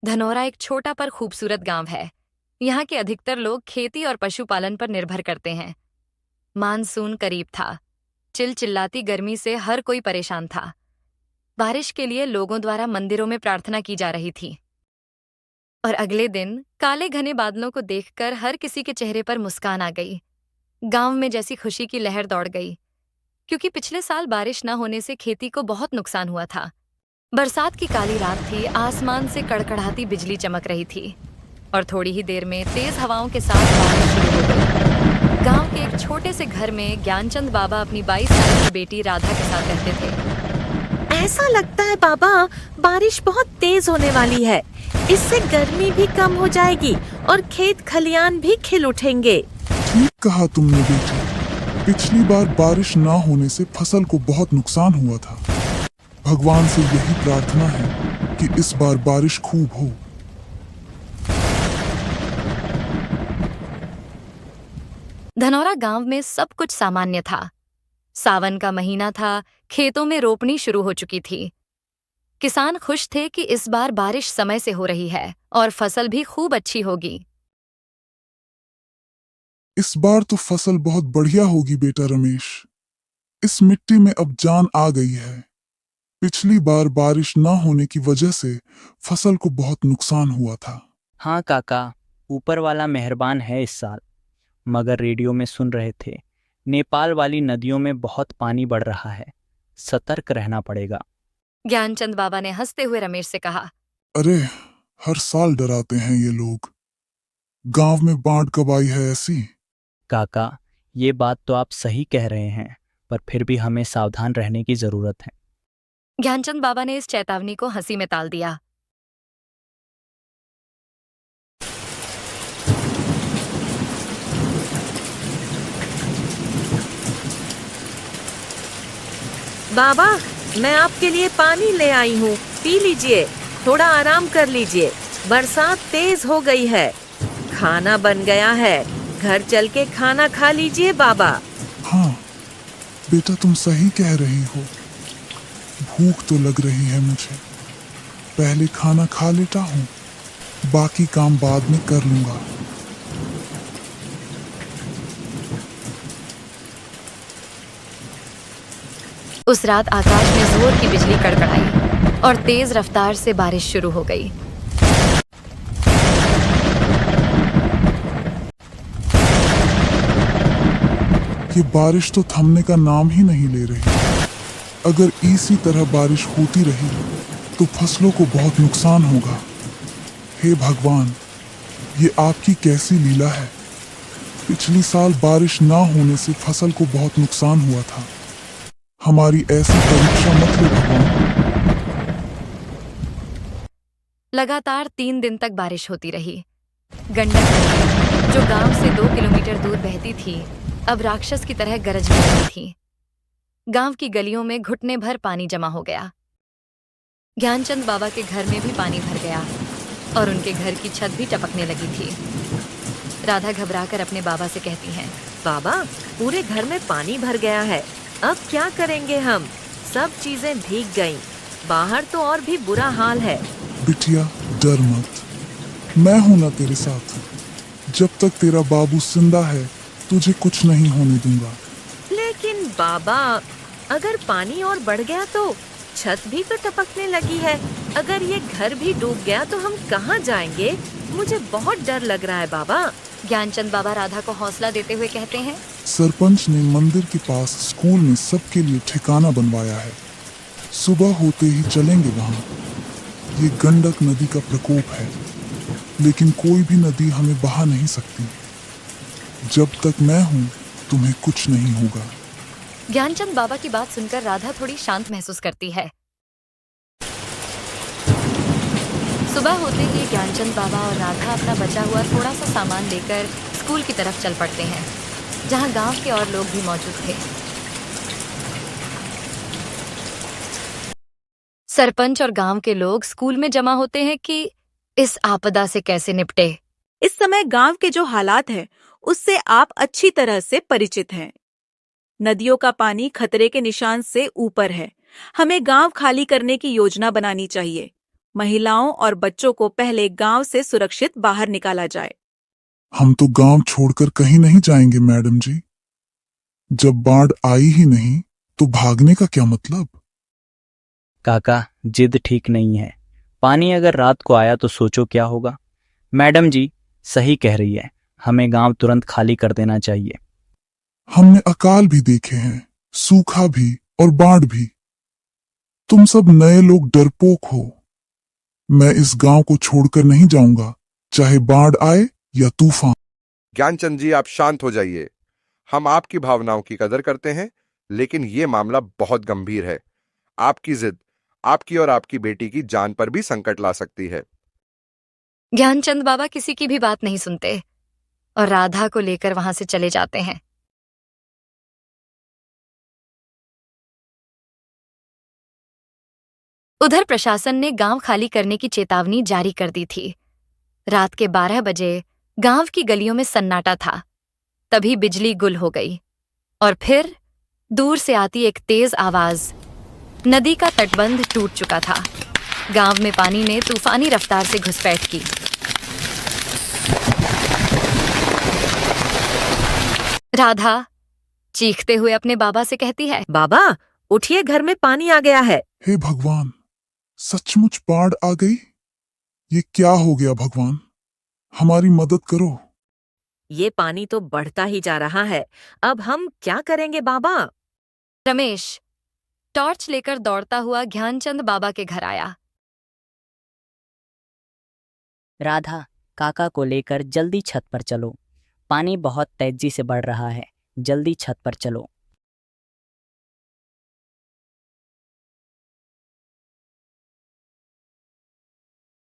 धनौरा एक छोटा पर खूबसूरत गांव है। यहाँ के अधिकतर लोग खेती और पशुपालन पर निर्भर करते हैं। मानसून करीब था। चिलचिल्लाती गर्मी से हर कोई परेशान था। बारिश के लिए लोगों द्वारा मंदिरों में प्रार्थना की जा रही थी। और अगले दिन काले घने बादलों को देखकर हर किसी के चेहरे पर मुस्कान आ गई। गांव में जैसी खुशी की लहर दौड़ गई, क्योंकि पिछले साल बारिश न होने से खेती को बहुत नुकसान हुआ था। बरसात की काली रात थी, आसमान से कड़कड़ाती बिजली चमक रही थी और थोड़ी ही देर में तेज हवाओं के साथ बारिश शुरू हो गई। गांव के एक छोटे से घर में ज्ञानचंद बाबा अपनी 22 साल की बेटी राधा के साथ रहते थे। ऐसा लगता है बाबा, बारिश बहुत तेज होने वाली है। इससे गर्मी भी कम हो जाएगी और खेत खलियान भी खिल उठेंगे। ठीक कहा तुमने बेटी। पिछली बार बारिश ना होने से फसल को बहुत नुकसान हुआ था। भगवान से यही प्रार्थना है कि इस बार बारिश खूब हो। धनौरा गांव में सब कुछ सामान्य था। सावन का महीना था, खेतों में रोपनी शुरू हो चुकी थी। किसान खुश थे कि इस बार बारिश समय से हो रही है और फसल भी खूब अच्छी होगी। इस बार तो फसल बहुत बढ़िया होगी बेटा रमेश। इस मिट्टी में अब जान आ गई है। पिछली बार बारिश ना होने की वजह से फसल को बहुत नुकसान हुआ था। हाँ काका, ऊपर वाला मेहरबान है इस साल। मगर रेडियो में सुन रहे थे, नेपाल वाली नदियों में बहुत पानी बढ़ रहा है, सतर्क रहना पड़ेगा। ज्ञानचंद बाबा ने हंसते हुए रमेश से कहा, अरे, हर साल डराते हैं ये लोग। गांव में बाढ़ कब आई है ऐसी? काका, ये बात तो आप सही कह रहे हैं, पर फिर भी हमें सावधान रहने की जरूरत है। ज्ञानचंद बाबा ने इस चेतावनी को हंसी में टाल दिया। बाबा, मैं आपके लिए पानी ले आई हूँ, पी लीजिए। थोड़ा आराम कर लीजिए, बरसात तेज हो गई है। खाना बन गया है, घर चल के खाना खा लीजिए बाबा। हाँ बेटा, तुम सही कह रही हो। भूख तो लग रही है मुझे। पहले खाना खा लेता हूँ, बाकी काम बाद में कर लूंगा। उस रात आकाश में जोर की बिजली कड़कड़ाई और तेज रफ्तार से बारिश शुरू हो गई। ये बारिश तो थमने का नाम ही नहीं ले रही। अगर इसी तरह बारिश होती रही तो फसलों को बहुत नुकसान होगा। हे भगवान, ये आपकी कैसी लीला है। पिछली साल बारिश ना होने से फसल को बहुत नुकसान हुआ था। हमारी ऐसी परीक्षा मत लो भगवान। लगातार 3 दिन तक बारिश होती रही। गंडक नदी, जो गांव से 2 किलोमीटर दूर बहती थी, अब राक्षस की तरह गरजने लगी थी। गांव की गलियों में घुटने भर पानी जमा हो गया। ज्ञानचंद बाबा के घर में भी पानी भर गया और उनके घर की छत भी टपकने लगी थी। राधा घबराकर अपने बाबा से कहती हैं, बाबा, पूरे घर में पानी भर गया है, अब क्या करेंगे हम? सब चीजें भीग गईं। बाहर तो और भी बुरा हाल है। बिटिया, डर मत। मैं हूं ना तेरे साथ। जब तक तेरा बाबू जिंदा है, तुझे कुछ नहीं होने दूंगा। लेकिन बाबा, अगर पानी और बढ़ गया तो छत भी तो टपकने लगी है। अगर ये घर भी डूब गया तो हम कहाँ जाएंगे? मुझे बहुत डर लग रहा है बाबा। ज्ञानचंद बाबा राधा को हौसला देते हुए कहते हैं, सरपंच ने मंदिर के पास स्कूल में सबके लिए ठिकाना बनवाया है। सुबह होते ही चलेंगे वहाँ। ये गंडक नदी का प्रकोप है, लेकिन कोई भी नदी हमें बहा नहीं सकती। जब तक मैं हूँ, तुम्हें कुछ नहीं होगा। ज्ञानचंद बाबा की बात सुनकर राधा थोड़ी शांत महसूस करती है। सुबह होते ही ज्ञानचंद बाबा और राधा अपना बचा हुआ थोड़ा सा सामान लेकर स्कूल की तरफ चल पड़ते हैं, जहां गांव के और लोग भी मौजूद थे। सरपंच और गांव के लोग स्कूल में जमा होते हैं कि इस आपदा से कैसे निपटे। इस समय गांव के जो हालात हैं, उससे आप अच्छी तरह से परिचित हैं। नदियों का पानी खतरे के निशान से ऊपर है। हमें गांव खाली करने की योजना बनानी चाहिए। महिलाओं और बच्चों को पहले गांव से सुरक्षित बाहर निकाला जाए। हम तो गांव छोड़कर कहीं नहीं जाएंगे मैडम जी। जब बाढ़ आई ही नहीं तो भागने का क्या मतलब। काका, जिद ठीक नहीं है। पानी अगर रात को आया तो सोचो क्या होगा। मैडम जी सही कह रही है, हमें गांव तुरंत खाली कर देना चाहिए। हमने अकाल भी देखे हैं, सूखा भी और बाढ़ भी। तुम सब नए लोग डरपोक हो। मैं इस गांव को छोड़कर नहीं जाऊंगा, चाहे बाढ़ आए या तूफान। ज्ञानचंद जी, आप शांत हो जाइए। हम आपकी भावनाओं की कदर करते हैं, लेकिन ये मामला बहुत गंभीर है। आपकी जिद आपकी और आपकी बेटी की जान पर भी संकट ला सकती है। ज्ञानचंद बाबा किसी की भी बात नहीं सुनते और राधा को लेकर वहां से चले जाते हैं। उधर प्रशासन ने गांव खाली करने की चेतावनी जारी कर दी थी। रात के 12 बजे गांव की गलियों में सन्नाटा था। तभी बिजली गुल हो गई और फिर दूर से आती एक तेज आवाज। नदी का तटबंध टूट चुका था। गांव में पानी ने तूफानी रफ्तार से घुसपैठ की। राधा चीखते हुए अपने बाबा से कहती है, बाबा उठिए, घर में पानी आ गया है। हे भगवान, सचमुच बाढ़ आ गई। ये क्या हो गया भगवान, हमारी मदद करो। ये पानी तो बढ़ता ही जा रहा है, अब हम क्या करेंगे बाबा। रमेश टॉर्च लेकर दौड़ता हुआ ध्यानचंद बाबा के घर आया। राधा, काका को लेकर जल्दी छत पर चलो। पानी बहुत तेजी से बढ़ रहा है, जल्दी छत पर चलो।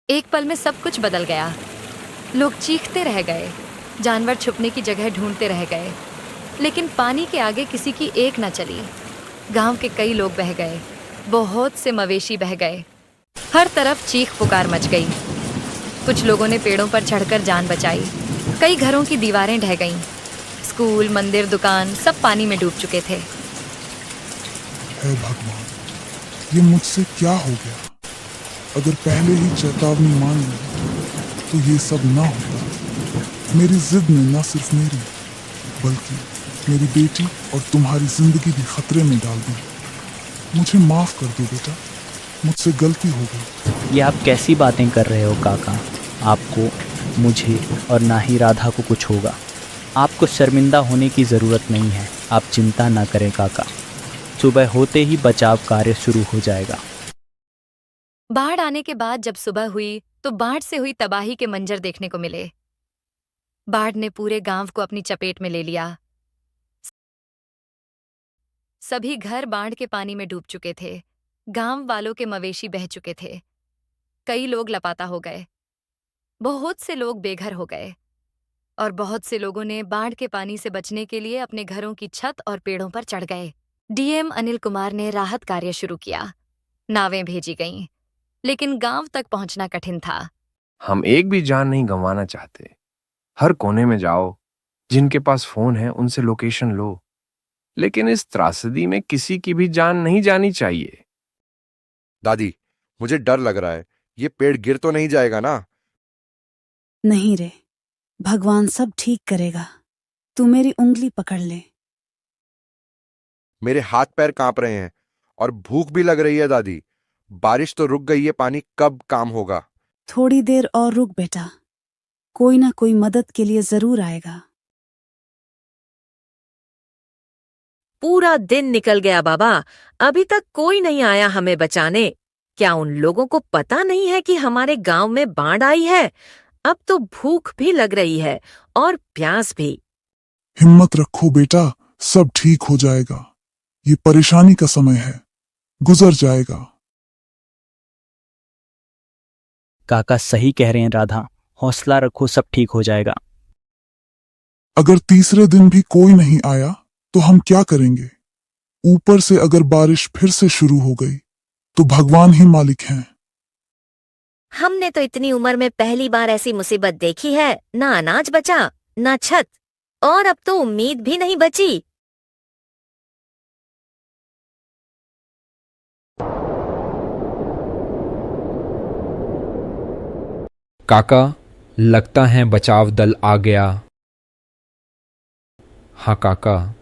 एक पल में सब कुछ बदल गया। लोग चीखते रह गए, जानवर छुपने की जगह ढूंढते रह गए, लेकिन पानी के आगे किसी की एक न चली। गांव के कई लोग बह गए, बहुत से मवेशी बह गए। हर तरफ चीख पुकार मच गई। कुछ लोगों ने पेड़ों पर चढ़कर जान बचाई। कई घरों की दीवारें ढह गईं। स्कूल, मंदिर, दुकान सब पानी में डूब चुके थे। हे भगवान, ये मुझसे क्या हो गया। अगर पहले ही चेतावनी मान ली तो ये सब ना होता। मेरी जिद ने न सिर्फ मेरी बल्कि मेरी बेटी और तुम्हारी जिंदगी भी खतरे में डाल दी। मुझे माफ कर दो बेटा, मुझसे गलती हो गई। ये आप कैसी बातें कर रहे हो काका। आपको, मुझे और ना ही राधा को कुछ होगा। आपको शर्मिंदा होने की ज़रूरत नहीं है। आप चिंता ना करें काका, सुबह होते ही बचाव कार्य शुरू हो जाएगा। बाढ़ आने के बाद जब सुबह हुई तो बाढ़ से हुई तबाही के मंजर देखने को मिले। बाढ़ ने पूरे गांव को अपनी चपेट में ले लिया। सभी घर बाढ़ के पानी में डूब चुके थे। गांव वालों के मवेशी बह चुके थे। कई लोग लापता हो गए। बहुत से लोग बेघर हो गए और बहुत से लोगों ने बाढ़ के पानी से बचने के लिए अपने घरों की छत और पेड़ों पर चढ़ गए। डीएम अनिल कुमार ने राहत कार्य शुरू किया। नावें भेजी गईं, लेकिन गांव तक पहुंचना कठिन था। हम एक भी जान नहीं गंवाना चाहते। हर कोने में जाओ, जिनके पास फोन है उनसे लोकेशन लो, लेकिन इस त्रासदी में किसी की भी जान नहीं जानी चाहिए। दादी, मुझे डर लग रहा है। ये पेड़ गिर तो नहीं जाएगा ना? नहीं रे, भगवान सब ठीक करेगा। तू मेरी उंगली पकड़ ले। मेरे हाथ पैर कांप रहे हैं और भूख भी लग रही है दादी। बारिश तो रुक गई है, पानी कब काम होगा? थोड़ी देर और रुक बेटा, कोई ना कोई मदद के लिए जरूर आएगा। पूरा दिन निकल गया बाबा, अभी तक कोई नहीं आया हमें बचाने। क्या उन लोगों को पता नहीं है कि हमारे गांव में बाढ़ आई है? अब तो भूख भी लग रही है और प्यास भी। हिम्मत रखो बेटा, सब ठीक हो जाएगा। ये परेशानी का समय है, गुजर जाएगा। काका सही कह रहे हैं राधा, हौसला रखो, सब ठीक हो जाएगा। अगर तीसरे दिन भी कोई नहीं आया तो हम क्या करेंगे? ऊपर से अगर बारिश फिर से शुरू हो गई तो भगवान ही मालिक हैं। हमने तो इतनी उम्र में पहली बार ऐसी मुसीबत देखी है। ना अनाज बचा, ना छत, और अब तो उम्मीद भी नहीं बची। काका, लगता है बचाव दल आ गया। हाँ काका,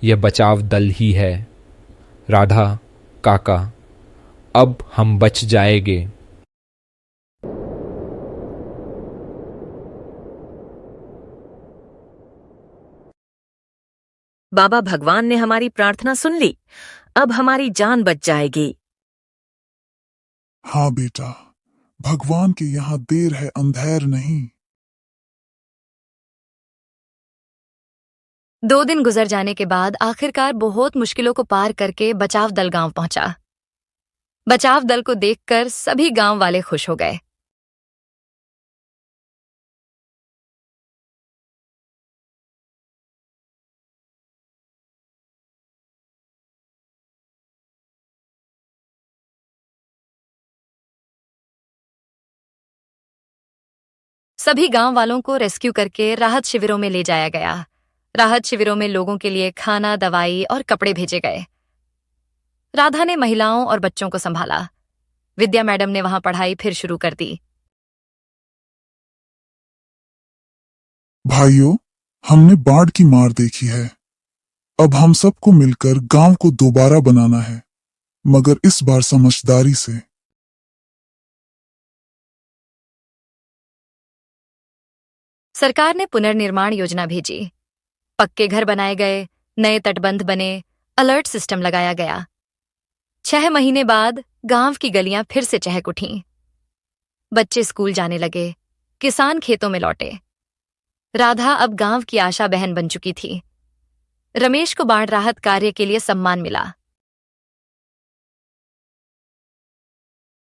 यह बचाव दल ही है। राधा, काका, अब हम बच जाएंगे। बाबा भगवान ने हमारी प्रार्थना सुन ली। अब हमारी जान बच जाएगी। हाँ बेटा, भगवान के यहाँ देर है अंधेर नहीं। 2 दिन गुजर जाने के बाद आखिरकार बहुत मुश्किलों को पार करके बचाव दल गांव पहुंचा। बचाव दल को देखकर सभी गांव वाले खुश हो गए। सभी गांव वालों को रेस्क्यू करके राहत शिविरों में ले जाया गया। राहत शिविरों में लोगों के लिए खाना, दवाई और कपड़े भेजे गए। राधा ने महिलाओं और बच्चों को संभाला। विद्या मैडम ने वहां पढ़ाई फिर शुरू कर दी। भाइयों, हमने बाढ़ की मार देखी है। अब हम सबको मिलकर गांव को दोबारा बनाना है, मगर इस बार समझदारी से। सरकार ने पुनर्निर्माण योजना भेजी। पक्के घर बनाए गए, नए तटबंध बने, अलर्ट सिस्टम लगाया गया। 6 महीने बाद गांव की गलियां फिर से चहक उठीं। बच्चे स्कूल जाने लगे, किसान खेतों में लौटे। राधा अब गांव की आशा बहन बन चुकी थी। रमेश को बाढ़ राहत कार्य के लिए सम्मान मिला।